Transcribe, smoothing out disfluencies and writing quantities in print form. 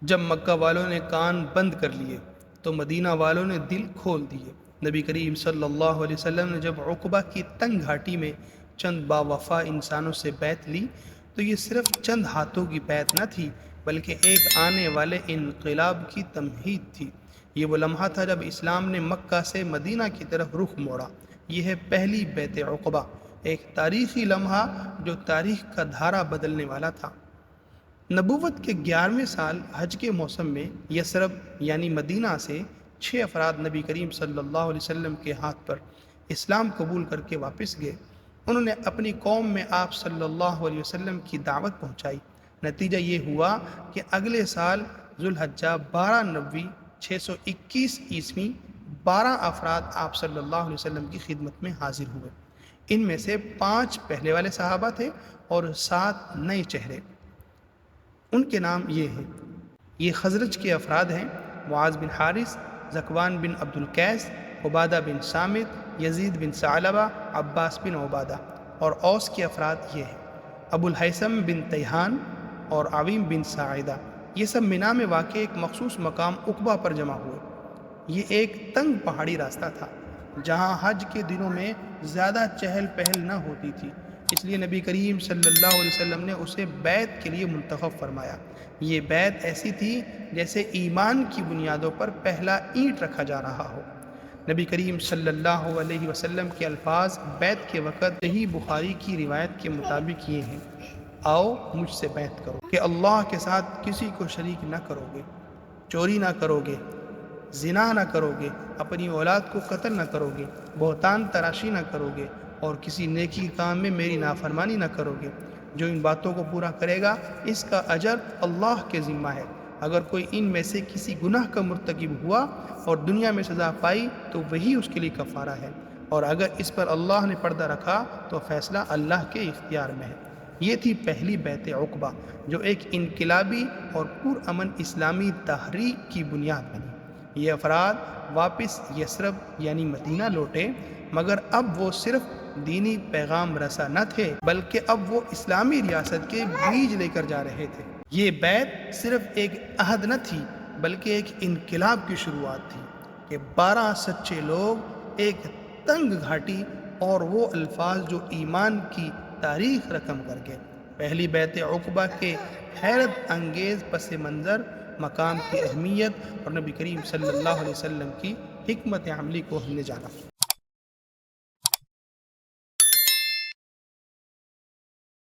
جب مکہ والوں نے کان بند کر لیے تو مدینہ والوں نے دل کھول دیے۔ نبی کریم صلی اللہ علیہ وسلم نے جب عقبہ کی تنگ گھاٹی میں چند باوفا انسانوں سے بیعت لی تو یہ صرف چند ہاتھوں کی بیعت نہ تھی، بلکہ ایک آنے والے انقلاب کی تمہید تھی۔ یہ وہ لمحہ تھا جب اسلام نے مکہ سے مدینہ کی طرف رخ موڑا۔ یہ ہے پہلی بیعت عقبہ، ایک تاریخی لمحہ جو تاریخ کا دھارا بدلنے والا تھا۔ نبوت کے 11ویں سال حج کے موسم میں یثرب یعنی مدینہ سے 6 افراد نبی کریم صلی اللہ علیہ وسلم کے ہاتھ پر اسلام قبول کر کے واپس گئے۔ انہوں نے اپنی قوم میں آپ صلی اللہ علیہ وسلم کی دعوت پہنچائی۔ نتیجہ یہ ہوا کہ اگلے سال ذوالحجہ 12 نوی 621 عیسوی 12 افراد آپ صلی اللہ علیہ وسلم کی خدمت میں حاضر ہوئے۔ ان میں سے 5 پہلے والے صحابہ تھے اور 7 نئے چہرے۔ ان کے نام یہ ہیں، یہ خزرج کے افراد ہیں: معاذ بن حارث، ذکوان بن عبد القیس، عبادہ بن صامت، یزید بن ثعلبہ، عباس بن عبادہ۔ اور اوس کے افراد یہ ہیں: ابو الہیثم بن تیہان اور عویم بن ساعدہ۔ یہ سب مینا میں واقع ایک مخصوص مقام عقبہ پر جمع ہوئے۔ یہ ایک تنگ پہاڑی راستہ تھا جہاں حج کے دنوں میں زیادہ چہل پہل نہ ہوتی تھی، اس لیے نبی کریم صلی اللہ علیہ وسلم نے اسے بیعت کے لیے منتخب فرمایا۔ یہ بیعت ایسی تھی جیسے ایمان کی بنیادوں پر پہلا اینٹ رکھا جا رہا ہو۔ نبی کریم صلی اللہ علیہ وسلم کے الفاظ بیعت کے وقت صحیح بخاری کی روایت کے مطابق یہ ہیں: آؤ مجھ سے بیعت کرو کہ اللہ کے ساتھ کسی کو شریک نہ کرو گے، چوری نہ کرو گے، زنا نہ کرو گے، اپنی اولاد کو قتل نہ کرو گے، بہتان تراشی نہ کرو گے، اور کسی نیکی کام میں میری نافرمانی نہ کرو گے۔ جو ان باتوں کو پورا کرے گا اس کا اجر اللہ کے ذمہ ہے۔ اگر کوئی ان میں سے کسی گناہ کا مرتکب ہوا اور دنیا میں سزا پائی تو وہی اس کے لیے کفارہ ہے، اور اگر اس پر اللہ نے پردہ رکھا تو فیصلہ اللہ کے اختیار میں ہے۔ یہ تھی پہلی بیعت عقبہ جو ایک انقلابی اور پرامن اسلامی تحریک کی بنیاد بنی۔ یہ افراد واپس یثرب یعنی مدینہ لوٹے، مگر اب وہ صرف دینی پیغام رساں نہ تھے بلکہ اب وہ اسلامی ریاست کے بیج لے کر جا رہے تھے۔ یہ بیعت صرف ایک عہد نہ تھی بلکہ ایک انقلاب کی شروعات تھی کہ 12 سچے لوگ، ایک تنگ گھاٹی اور وہ الفاظ جو ایمان کی تاریخ رقم کر گئے۔ پہلی بیعت عقبہ کے حیرت انگیز پس منظر، مقام کی اہمیت اور نبی کریم صلی اللہ علیہ وسلم کی حکمت عملی کو ہم نے جانا۔